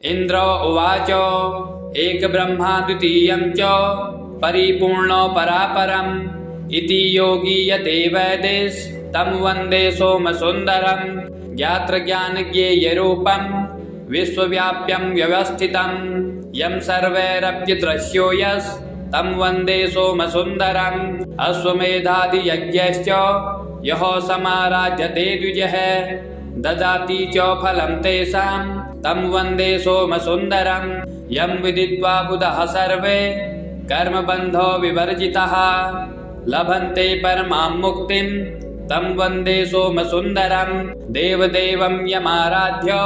इंद्र उवाच एक ब्रह्मा द्वितीयं च परिपूर्णो परापरम् इति योगी यते वैदेश तं वन्दे सोमसुन्दरम् ज्ञात्रज्ञानज्ञेयरूपं विश्वव्याप्यं व्यवस्थितं यं सर्वैरप्यदृश्यो यस् तं वन्दे सोमसुन्दरम् अश्वमेधादियज्ञैश्च यः समाराध्यते द्विजः ददाति च फलं तेषां तं वन्दे सोमसुन्दरं यं विदित्वा बुधाः सर्वे कर्मबन्धो विवर्जिताः लभन्ते परमां मुक्तिं तं वन्दे सोमसुन्दरं देवदेवं यमाराध्य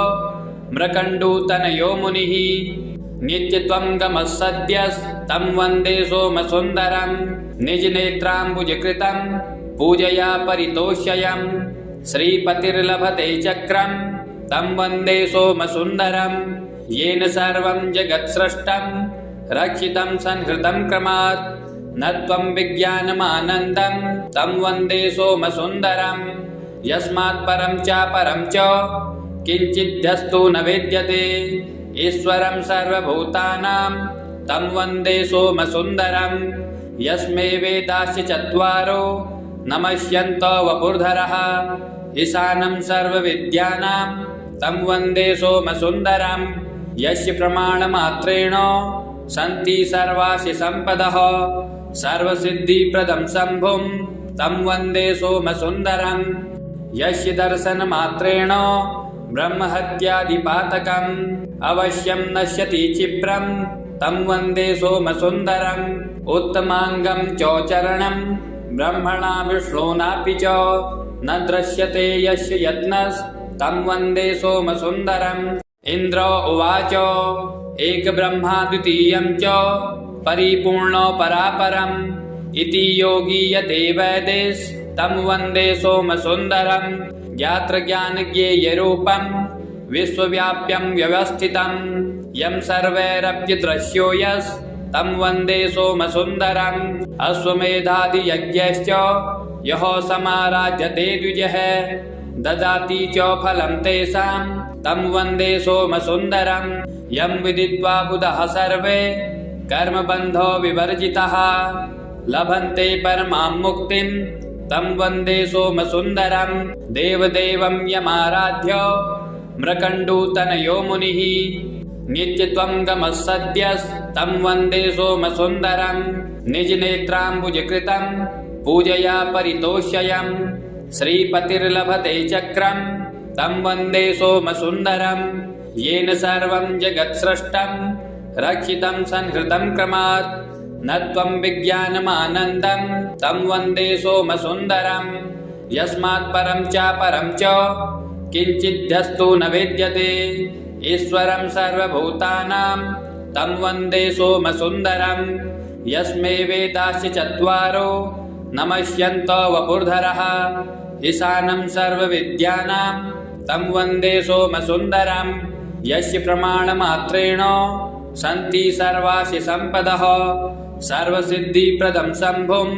मृकण्डूतनयो मुनिः नित्यत्वं गमः सद्यस्तं वन्दे सोमसुन्दरं निजनेत्राम्बुजकृतं पूजया परितोष्ययं श्रीपतिर्लभते चक्रं तं वन्दे सोमसुन्दरं येन सर्वं जगत्सृष्टं रक्षितं संहृतं क्रमात् न त्वं विज्ञानमानन्दं तं वन्दे सोमसुन्दरं यस्मात् परं च किञ्चिद्यस्तु न विद्यते ईश्वरं सर्वभूतानां तं वन्दे सोमसुन्दरं यस्मै वेदाश्च चत्वारो नमस्यन्तो वपुर्धरः ईशानं सर्वविद्यानां तं वन्दे सोमसुन्दरं यस्य प्रमाणमात्रेण सन्ति सर्वासि सम्पदः सर्वसिद्धिप्रदं शम्भुं तं वन्दे सोमसुन्दरं यस्य दर्शनमात्रेण ब्रह्महत्यादिपातकम् अवश्यं नश्यति क्षिप्रं तं वन्दे सोमसुन्दरम् उत्तमाङ्गं च चरणं ब्रह्मणा विष्णुनापि च न दृश्यते यस्य यत्नस्तं वन्दे सोमसुन्दरम् इंद्र उवाच एक ब्रह्मा द्वितीयं च परिपूर्णो परापरम् इति योगी यते वैदेश तं वन्दे सोमसुन्दरं ज्ञात्रज्ञानज्ञेयरूपं विश्वव्याप्यं व्यवस्थितं यं सर्वैरप्यदृश्यो यस् तं वन्दे सोमसुन्दरम् अश्वमेधादियज्ञैश्च यः समाराध्यते द्विजः ददाति च फलं तेषां तं वन्दे सोमसुन्दरं यं विदित्वा बुधाः सर्वे कर्मबन्धो विवर्जिताः लभन्ते परमां मुक्तिं तं वन्दे सोमसुन्दरं देवदेवं यमाराध्य मृकण्डूतनयो मुनिः नित्यत्वं गमः सद्यस्तं वन्दे सोमसुन्दरं निजनेत्राम्बुजकृतं पूजया परितोष्ययं श्रीपतिर्लभते चक्रं तं वन्दे सोमसुन्दरं येन सर्वं जगत्सृष्टं रक्षितं संहृतं क्रमात् न त्वं विज्ञानमानन्दं तं वन्दे सोमसुन्दरं यस्मात् परं च किञ्चिद्यस्तु न विद्यते ईश्वरं सर्वभूतानां तं वन्दे सोमसुन्दरं यस्मै वेदाश्च चत्वारो नमस्यन्तो वपुर्धरः ईशानं सर्वविद्यानां तं वन्दे सोमसुन्दरं यस्य प्रमाणमात्रेण सन्ति सर्वासि सम्पदः सर्वसिद्धिप्रदं शम्भुं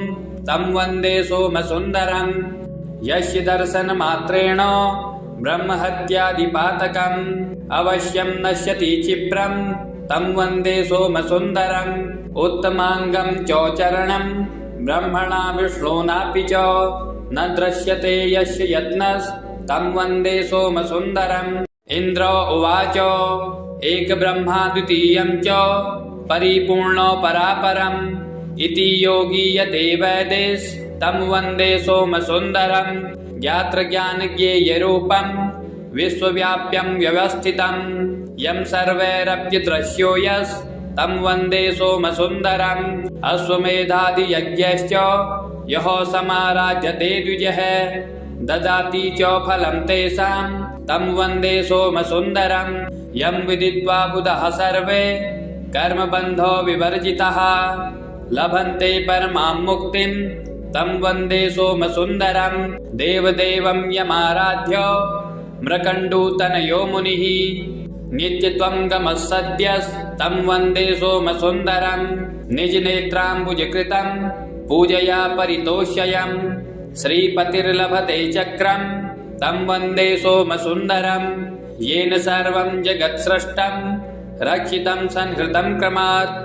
तं वन्दे सोमसुन्दरं यस्य दर्शनमात्रेण ब्रह्महत्यादिपातकम् अवश्यं नश्यति क्षिप्रं तं वन्दे सोमसुन्दरम् उत्तमाङ्गं च चरणं ब्रह्मणा विष्णुनापि च न दृश्यते यस्य यत्नस्तं वन्दे सोमसुन्दरम् इंद्र उवाच एक ब्रह्मा द्वितीयं च परिपूर्णो परापरम् इति योगी यते वैदेश तं वन्दे सोमसुन्दरं ज्ञात्रज्ञानज्ञेयरूपं विश्वव्याप्यं व्यवस्थितं यं सर्वैरप्यदृश्यो यस् तं वन्दे सोमसुन्दरम् अश्वमेधादियज्ञैश्च यः समाराध्यते द्विजः ददाति च फलं तेषां तं वन्दे सोमसुन्दरं यं विदित्वा बुधाः सर्वे कर्मबन्धो विवर्जिताः लभन्ते परमां मुक्तिं तं वन्दे सोमसुन्दरं देवदेवं यमाराध्य मृकण्डूतनयो मुनिः नित्यत्वं गमः सद्यस्तं वन्दे सोमसुन्दरं निजनेत्राम्बुजकृतं पूजया परितोष्ययं श्रीपतिर्लभते चक्रं तं वन्दे सोमसुन्दरं येन सर्वं जगत्सृष्टं रक्षितं संहृतं क्रमात्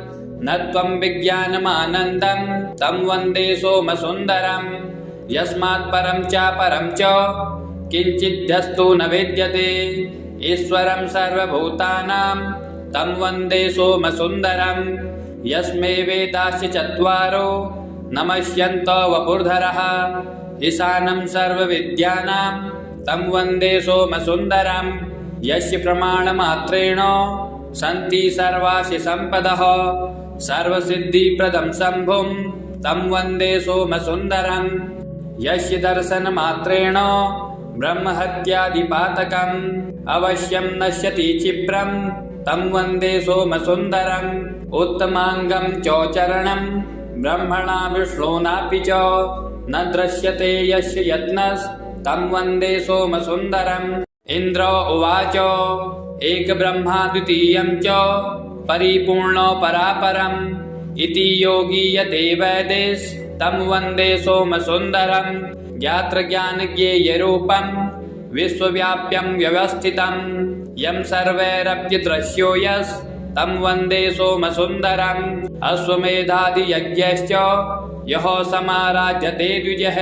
न त्वं विज्ञानमानन्दं तं वन्दे सोमसुन्दरम् यस्मात् परं च किञ्चिद्यस्तु न विद्यते ईश्वरं सर्वभूतानां तं वन्दे सोमसुन्दरम् यस्मै वेदाश्च चत्वारो नमस्यन्तो वपुर्धरः ईशानं सर्वविद्यानां तं वन्दे सोमसुन्दरम् यस्य प्रमाणमात्रेण सन्ति सर्वासि सम्पदः सर्वसिद्धिप्रदं शम्भुं तं वन्दे सोमसुन्दरम् यस्य दर्शनमात्रेण ब्रह्महत्यादिपातकम् अवश्यं नश्यति क्षिप्रं तं वन्दे सोमसुन्दरम् उत्तमाङ्गं चोचरणं ब्रह्मणा विष्णुनापि च न दृश्यते यस्य यत्नस्तं वन्दे सोमसुन्दरम् इन्द्र उवाच एकब्रह्मा द्वितीयं च परिपूर्णो परापरम् इति योगीयते वैदेश तं वन्दे सोमसुन्दरम् ज्ञात्रज्ञानज्ञेयरूपं विश्वव्याप्यं व्यवस्थितं यं सर्वैरप्यदृश्यो तं वन्दे सोमसुन्दरम् अश्वमेधादियज्ञैश्च यः समाराध्यते द्विजः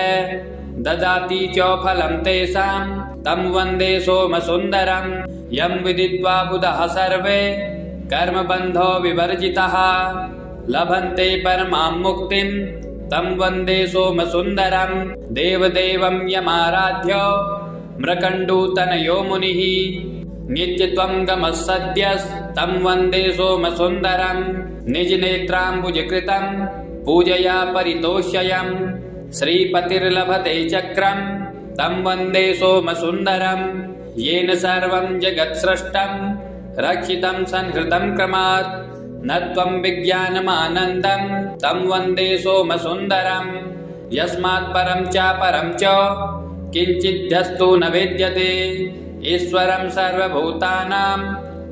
ददाति च फलं तेषां तं वन्दे सोमसुन्दरम् यं विदित्वा बुधाः सर्वे कर्मबन्धो विवर्जिताः लभन्ते परमां मुक्तिं तं वन्दे सोमसुन्दरम् देवदेवं यमाराध्य मृकण्डूतनयो मुनिः नित्यत्वं गमः सद्यस्तं वन्दे सोमसुन्दरम् निजनेत्राम्बुजकृतं पूजया परितोष्ययम् श्रीपतिर्लभते चक्रं तं वन्दे सोमसुन्दरम् येन सर्वं जगत्सृष्टं रक्षितं संहृतं क्रमात् न त्वं विज्ञानमानन्दं तं वन्दे सोमसुन्दरम् यस्मात् परं च किञ्चिद्यस्तु न विद्यते ईश्वरं सर्वभूतानां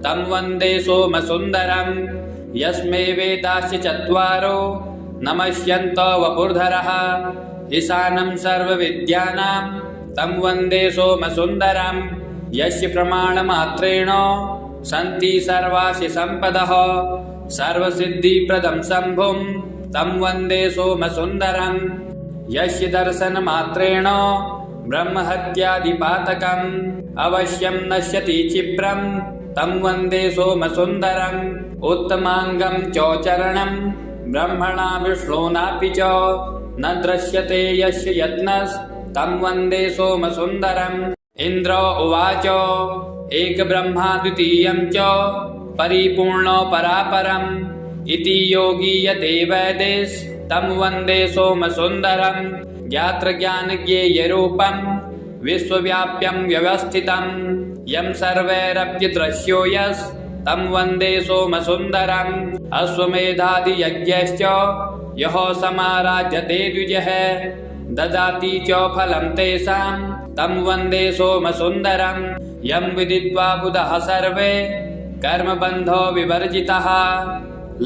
तं वन्दे सोमसुन्दरम् यस्मै वेदाश्च चत्वारो नमस्यन्तो वपुर्धरः ईशानं सर्वविद्यानां तं वन्दे सोमसुन्दरम् यस्य प्रमाणमात्रेण सन्ति सर्वासि सम्पदः सर्वसिद्धिप्रदं शम्भुं तं वन्दे सोमसुन्दरम् यस्य दर्शनमात्रेण ब्रह्महत्यादिपातकम् अवश्यं नश्यति क्षिप्रं तं वन्दे सोमसुन्दरम् उत्तमाङ्गं चोचरणं ब्रह्मणा विष्णुनापि च न दृश्यते यस्य यत्नस्तं वन्दे सोमसुन्दरम् इन्द्र उवाच एकब्रह्मा द्वितीयं च परिपूर्णो परापरम् इति योगीयते वैदेश तं वन्दे सोमसुन्दरम् ज्ञात्रज्ञानज्ञेयरूपं विश्वव्याप्यं व्यवस्थितं यं सर्वैरप्यदृश्यो तं वन्दे सोमसुन्दरम् अश्वमेधादियज्ञैश्च यः समाराध्यते द्विजः ददाति च फलं तेषां तं वन्दे सोमसुन्दरम् यं विदित्वा बुधाः सर्वे कर्मबन्धो विवर्जिताः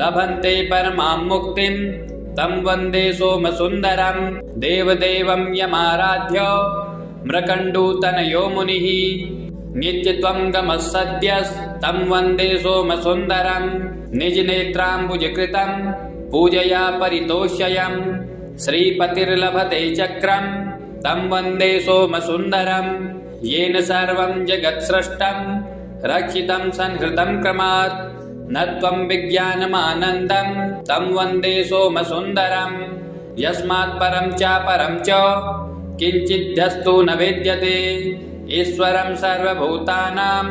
लभन्ते परमां मुक्तिं तं वन्दे सोमसुन्दरम् देवदेवं यमाराध्य मृकण्डूतनयो मुनिः नित्यत्वं गमः सद्यस्तं वन्दे सोमसुन्दरम् निजनेत्राम्बुजकृतं पूजया परितोष्ययम् श्रीपतिर्लभते चक्रं तं वन्दे सोमसुन्दरम् येन सर्वं जगत्सृष्टं रक्षितं संहृतं क्रमात् न त्वं विज्ञानमानन्दं तं वन्दे सोमसुन्दरम् यस्मात् परं च किञ्चिद्यस्तु न विद्यते ईश्वरं सर्वभूतानां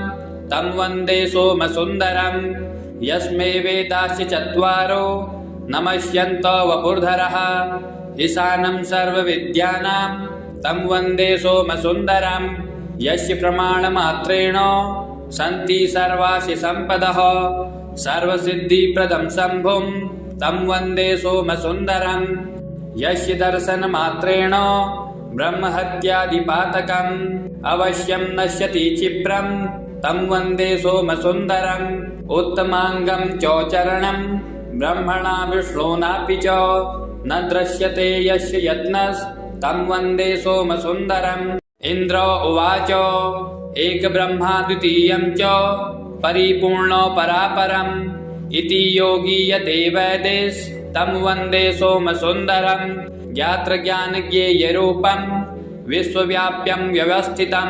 तं वन्दे सोमसुन्दरम् यस्मै वेदाश्च चत्वारो नमस्यन्तो वपुर्धरः ईशानं सर्वविद्यानां तं वन्दे सोमसुन्दरम् यस्य प्रमाणमात्रेण सन्ति सर्वासि सम्पदः सर्वसिद्धिप्रदं शम्भुं तं वन्दे सोमसुन्दरम् यस्य दर्शनमात्रेण ब्रह्महत्यादिपातकम् अवश्यं नश्यति क्षिप्रं तं वन्दे सोमसुन्दरम् उत्तमाङ्गं चोचरणं ब्रह्मणा विष्णुनापि च न दृश्यते यस्य यत्नस्तं वन्दे सोमसुन्दरम् इन्द्र उवाच एकब्रह्मा द्वितीयं च परिपूर्णो परापरम् इति योगीयते वैदेश तं वन्दे सोमसुन्दरम् ज्ञात्र ज्ञानज्ञेयरूपम् विश्वव्याप्यं व्यवस्थितं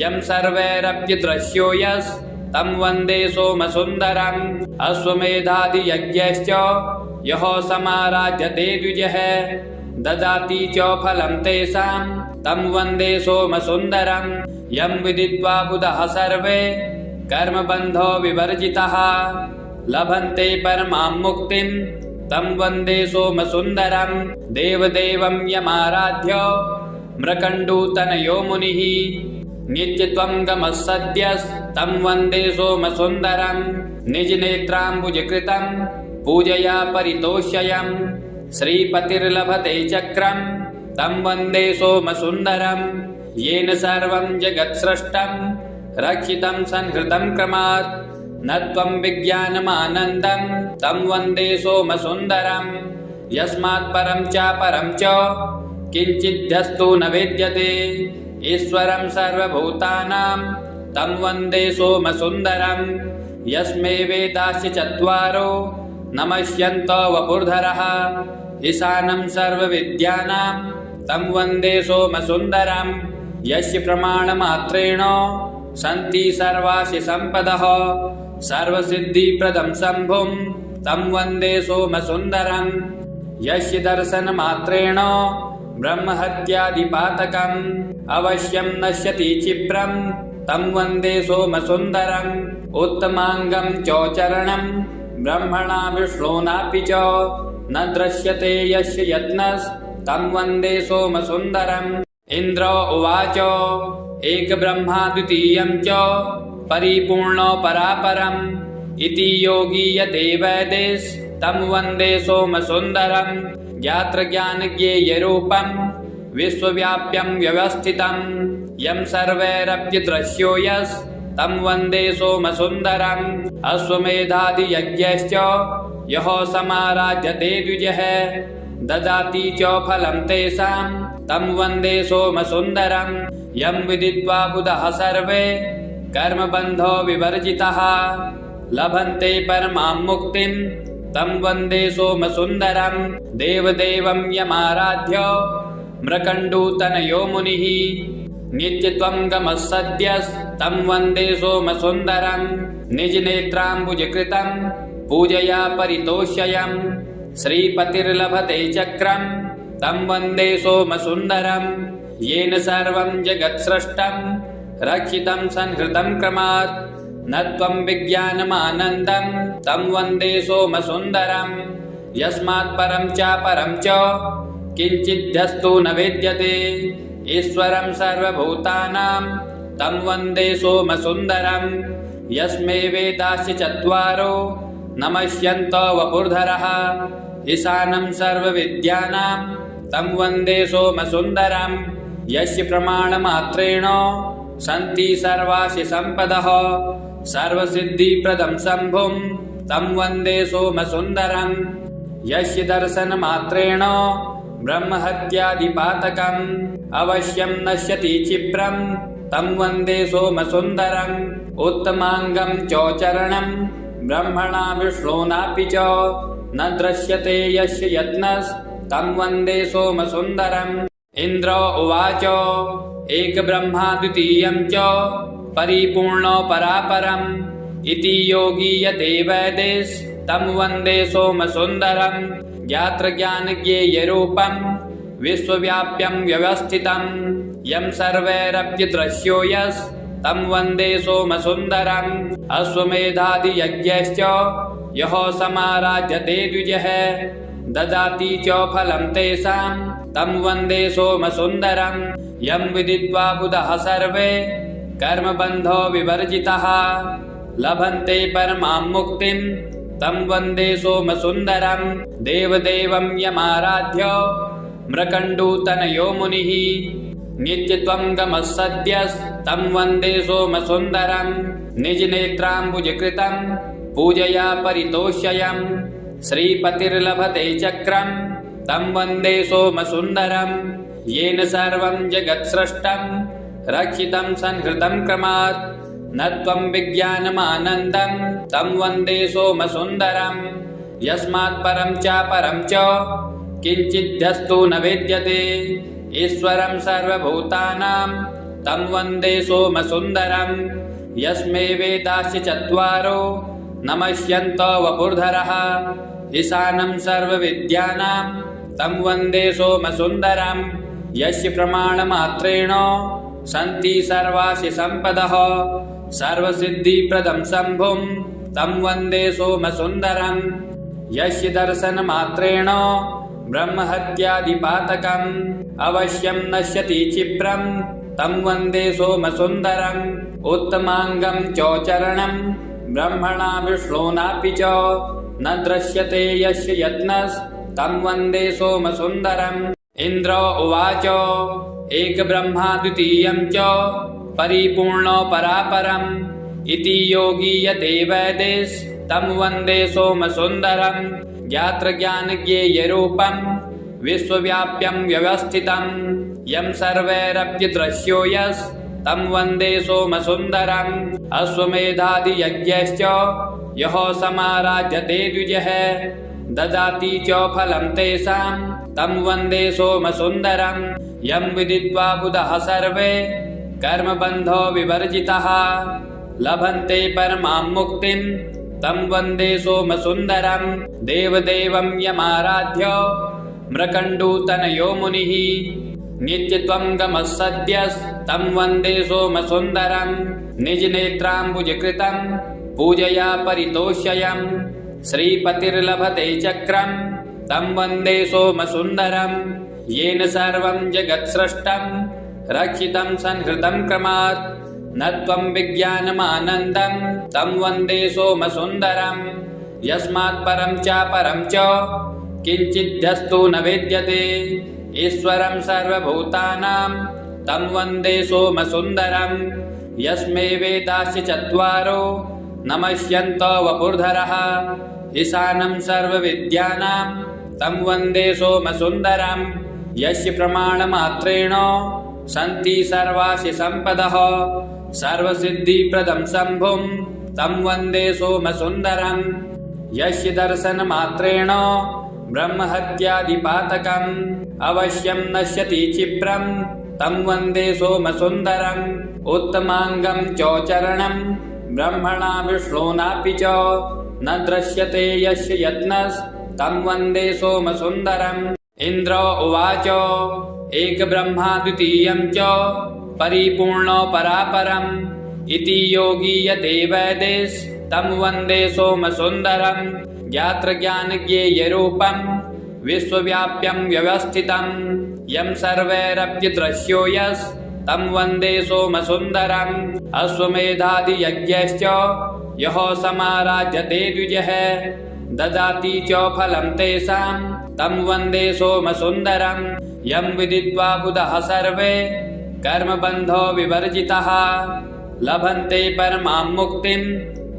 यं सर्वैरप्य दृश्यो यस् तं वन्दे सोमसुन्दरम् अश्वमेधादियज्ञश्च यः समाराध्यते द्विजः ददाति च फलं तेषां तं वन्दे सोमसुन्दरम् यं विदित्वा बुधाः सर्वे कर्मबन्धो विवर्जिताः लभन्ते परमां मुक्तिं तं वन्दे सोमसुन्दरम् देवदेवं यमाराध्य मृकण्डूतनयो मुनिः नित्यत्वं गमः सद्यस्तं वन्दे सोमसुन्दरम् निजनेत्राम्बुजकृतं पूजया परितोष्यम् श्रीपतिर्लभते चक्रं तं वन्दे सोमसुन्दरम् येन सर्वं जगत्सृष्टं रक्षितं संहृतं क्रमात् न त्वं विज्ञानमानन्दं तं वन्दे सोमसुन्दरम् यस्मात् परं च किञ्चिद्यस्तु न विद्यते ईश्वरं सर्वभूतानां तं वन्दे सोमसुन्दरम् यस्मै वेदाश्च चत्वारो नमस्यन्तो वपुर्धरः ईशानं सर्वविद्यानां तं वन्दे सोमसुन्दरम् यस्य प्रमाणमात्रेण सन्ति सर्वासि सम्पदः सर्वसिद्धिप्रदं शम्भुं तं वन्दे सोमसुन्दरम् यस्य दर्शनमात्रेण ब्रह्महत्यादिपातकम् अवश्यं नश्यति क्षिप्रं तं वन्दे सोमसुन्दरम् उत्तमाङ्गं चोचरणं ब्रह्मणा विष्णुनापि च न दृश्यते यस्य यत्नस्तं वन्दे सोमसुन्दरम् इन्द्र उवाच एकब्रह्मा द्वितीयं च परिपूर्णो परापरम् इति योगीयते वैदेश तं वन्दे सोमसुन्दरम् ज्ञात्र ज्ञानज्ञेयरूपं विश्वव्याप्यं व्यवस्थितं यं सर्वैरप्य दृश्यो यस् तं वन्दे सोमसुन्दरम् अश्वमेधादियज्ञश्च यः समाराध्यते द्विजः ददाति च फलं तेषां तं वन्दे सोमसुन्दरम् यं विदित्वा बुधाः सर्वे कर्मबन्धो विवर्जिताः लभन्ते परमां मुक्तिं तं वन्दे सोमसुन्दरम् देवदेवं यमाराध्य मृकण्डूतनयो मुनिः नित्यत्वं गमः सद्यस्तं वन्दे सोमसुन्दरम् निजनेत्राम्बुजकृतं पूजया परितोष्यम् श्रीपतिर्लभते चक्रं तं वन्दे सोमसुन्दरम् येन सर्वं जगत्सृष्टं रक्षितं संहृतं क्रमात् न त्वं विज्ञानमानन्दं तं वन्दे सोमसुन्दरम् यस्मात् परं च किञ्चिद्यस्तु न विद्यते ईश्वरं सर्वभूतानां तं वन्दे सोमसुन्दरम् यस्मै वेदाश्च चत्वारो नमस्यन्तो वपुर्धरः ईशानं सर्वविद्यानां तं वन्दे सोमसुन्दरम् यस्य प्रमाणमात्रेण सन्ति सर्वासि सम्पदः सर्वसिद्धिप्रदं शम्भुं तं वन्दे सोमसुन्दरम् यस्य दर्शनमात्रेण ब्रह्महत्यादिपातकम् अवश्यं नश्यति क्षिप्रं तं वन्दे सोमसुन्दरम् उत्तमाङ्गं चोचरणं ब्रह्मणा विष्णुनापि च न दृश्यते यस्य यत्नस्तं वन्दे सोमसुन्दरम् इन्द्र उवाच एकब्रह्मा द्वितीयं च परिपूर्णो परापरम् इति योगीयते वैदेश तं वन्दे सोमसुन्दरम् ज्ञात्र ज्ञानज्ञेयरूपं विश्वव्याप्यं व्यवस्थितं यं सर्वैरप्य दृश्यो यस् तं वन्दे सोमसुन्दरम् अश्वमेधादियज्ञश्च यः समाराध्यते द्विजः ददाति च फलं तेषां तं वन्दे सोमसुन्दरम् यं विदित्वा बुधाः सर्वे कर्मबन्धो विवर्जिताः लभन्ते परमां मुक्तिं तं वन्दे सोमसुन्दरम् देवदेवं यमाराध्य मृकण्डूतनयो मुनिः नित्यत्वं गमः सद्यस्तं वन्दे सोमसुन्दरम् निजनेत्राम्बुजकृतं पूजया परितोष्यम् श्रीपतिर्लभते चक्रं तं वन्दे सोमसुन्दरम् येन सर्वं जगत्सृष्टं रक्षितं संहृतं क्रमात् न त्वं विज्ञानमानन्दं तं वन्दे सोमसुन्दरम् यस्मात् परं च किञ्चिद्यस्तु न विद्यते ईश्वरं सर्वभूतानां तं वन्दे सोमसुन्दरम् यस्मै वेदाश्च चत्वारो नमस्यन्तो वपुर्धरः ईशानं सर्वविद्यानां तं वन्दे सोमसुन्दरम् यस्य प्रमाणमात्रेण सन्ति सर्वासि सम्पदः सर्वसिद्धिप्रदं शम्भुं तं वन्दे सोमसुन्दरम् यस्य दर्शनमात्रेण ब्रह्महत्यादिपातकम् अवश्यं नश्यति क्षिप्रं तं वन्दे सोमसुन्दरम् उत्तमाङ्गं चोचरणं ब्रह्मणा विष्णुनापि च न दृश्यते यस्य यत्नस्तं वन्दे सोमसुन्दरम् इन्द्र उवाच एकब्रह्मा द्वितीयं च परिपूर्णो परापरम् इति योगीयते वैदेश तं वन्दे सोमसुन्दरम् ज्ञात्रज्ञानज्ञेयरूपं विश्वव्याप्यं व्यवस्थितं यं सर्वैरप्यदृश्यो तं वन्दे सोमसुन्दरम् अश्वमेधादियज्ञैश्च यः समाराध्यते द्विजः ददाति च फलं तेषां तं वन्दे सोमसुन्दरम् यं विदित्वा बुधः सर्वे कर्मबन्धो विवर्जितः लभन्ते परमां मुक्तिं तं वन्दे सोमसुन्दरम् देवदेवं यमाराध्य मृकण्डूतनयो मुनिः नित्यत्वं गमः सद्यस्तं वन्दे सोमसुन्दरम् निजनेत्राम्बुजकृतं पूजया परितोष्यम् श्रीपतिर्लभते चक्रं तं वन्दे सोमसुन्दरम् येन सर्वं जगत्सृष्टं रक्षितं संहृतं क्रमात् न त्वं विज्ञानमानन्दं तं वन्दे सोमसुन्दरम् यस्मात् परं च किञ्चिद्यस्तु न विद्यते ईश्वरं सर्वभूतानां तं वन्दे सोमसुन्दरम् यस्मै वेदाश्च चत्वारो नमस्यन्तो वपुर्धरः ईशानं सर्वविद्यानां तं वन्दे सोमसुन्दरम् यस्य प्रमाणमात्रेण सन्ति सर्वासि सम्पदः सर्वसिद्धिप्रदं शम्भुं तं वन्दे सोमसुन्दरम् यस्य दर्शनमात्रेण ब्रह्महत्यादिपातकम् अवश्यं नश्यति क्षिप्रं तं वन्दे सोमसुन्दरम् उत्तमाङ्गं चोचरणं ब्रह्मणा विष्णुनापि च न दृश्यते यस्य यत्नस्तं वन्दे सोमसुन्दरम् इन्द्र उवाच एकब्रह्मा द्वितीयं च परिपूर्णो परापरम् इति योगीयते वैदेश तं वन्दे सोमसुन्दरम् ज्ञात्रज्ञानज्ञेयरूपं विश्वव्याप्यं व्यवस्थितं यं सर्वैरप्यदृश्यो तं वन्दे सोमसुन्दरम् अश्वमेधादियज्ञैश्च यः समाराध्यते द्विजः ददाति च फलं तेषां तं वन्दे सोमसुन्दरम् यं विदित्वा बुधः सर्वे कर्मबन्धो विवर्जितः लभन्ते परमां मुक्तिं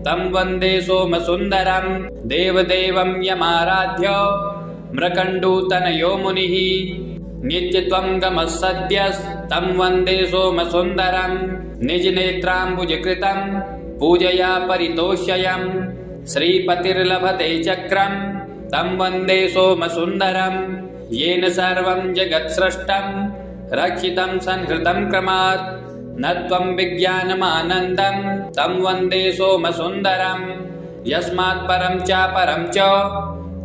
तं वन्दे सोमसुन्दरम् देवदेवं यमाराध्य मृकण्डूतनयो मुनिः नित्यत्वं गमः सद्यस्तं वन्दे सोमसुन्दरम् निजनेत्राम्बुजकृतं पूजया परितोष्यम् श्रीपतिर्लभते चक्रं तं वन्दे सोमसुन्दरम् येन सर्वं जगत्सृष्टं रक्षितं संहृतं क्रमात् न त्वं विज्ञानमानन्दं तं वन्दे सोमसुन्दरम् यस्मात् परं च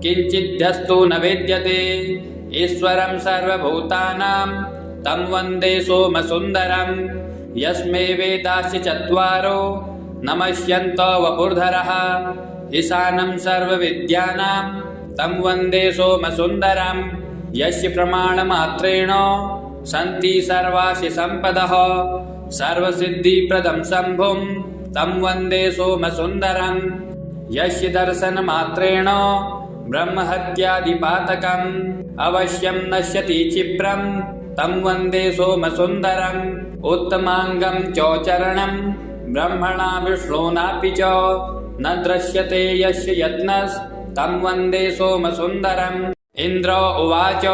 किञ्चिद्यस्तु न विद्यते ईश्वरं सर्वभूतानां तं वन्दे सोमसुन्दरम् यस्मै वेदाश्च चत्वारो नमस्यन्तो वपुर्धरः ईशानं सर्वविद्यानां तं वन्दे सोमसुन्दरम् यस्य प्रमाणमात्रेण सन्ति सर्वासि सम्पदः सर्वसिद्धिप्रदं शम्भुं तं वन्दे सोमसुन्दरम् यस्य दर्शनमात्रेण ब्रह्महत्यादिपातकम् अवश्यं नश्यति क्षिप्रं तं वन्दे सोमसुन्दरम् उत्तमाङ्गं चोचरणं ब्रह्मणा विष्णुनापि च न दृश्यते यस्य यत्नस्तं वन्दे सोमसुन्दरम् इन्द्र उवाच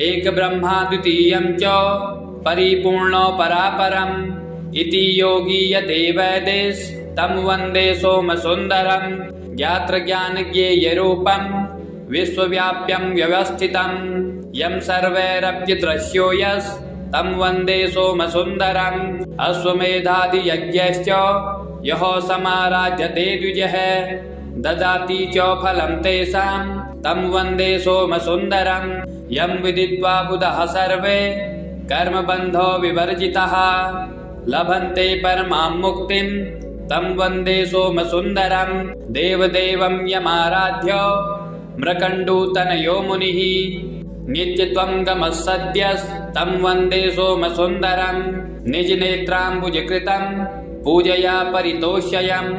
एकब्रह्मा द्वितीयं च परिपूर्णो परापरम् इति योगी यते वैदेश तं वन्दे सोमसुन्दरम् ज्ञात्रज्ञानज्ञेयरूपम् विश्वव्याप्यं व्यवस्थितम् यं सर्वैरप्य दृश्यो यस् तं वन्दे सोमसुन्दरम् अश्वमेधादियज्ञैश्च यः समाराध्यते द्विजः ददाति च फलं तेषां तं वन्दे सोमसुन्दरम् यं विदित्वा बुधाः सर्वे कर्मबन्धो विवर्जिताः लभन्ते परमां मुक्तिं तं वन्दे सोमसुन्दरम् देवदेवं यमाराध्य मृकण्डूतनयो मुनिः नित्यत्वं गमः सद्यस्तं वन्दे सोमसुन्दरम् निजनेत्राम्बुजकृतं पूजया परितोष्ययम्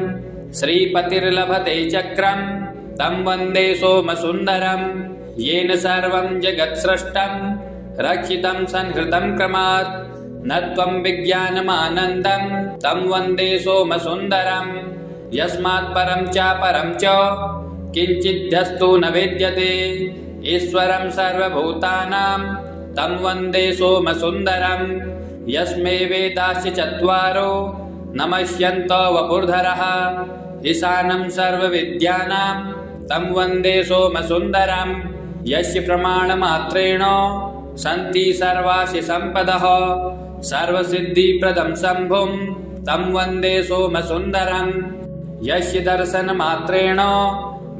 श्रीपतिर्लभते चक्रं तं वन्दे सोमसुन्दरम् येन सर्वं जगत्सृष्टं रक्षितं संहृतं क्रमात् न त्वं विज्ञानमानन्दं तं वन्दे सोमसुन्दरम् यस्मात् परं च किञ्चिद्यस्तु न विद्यते ईश्वरं सर्वभूतानां तं वन्दे सोमसुन्दरम् यस्मै वेदाश्च चत्वारो नमस्यन्तो वपुर्धरः ईशानं सर्वविद्यानां तं वन्दे सोमसुन्दरम् यस्य प्रमाणमात्रेण सन्ति सर्वासि सम्पदः सर्वसिद्धिप्रदं शम्भुं तं वन्दे सोमसुन्दरम् यस्य दर्शनमात्रेण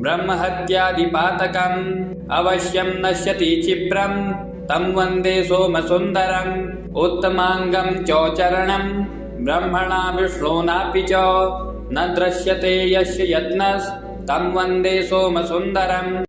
ब्रह्महत्यादिपातकम् अवश्यं नश्यति क्षिप्रं तं वन्दे सोमसुन्दरम् उत्तमाङ्गं चोचरणं ब्रह्मणा विष्णुनापि च न दृश्यते यस्य यत्नस् तं वन्दे सोमसुन्दरम्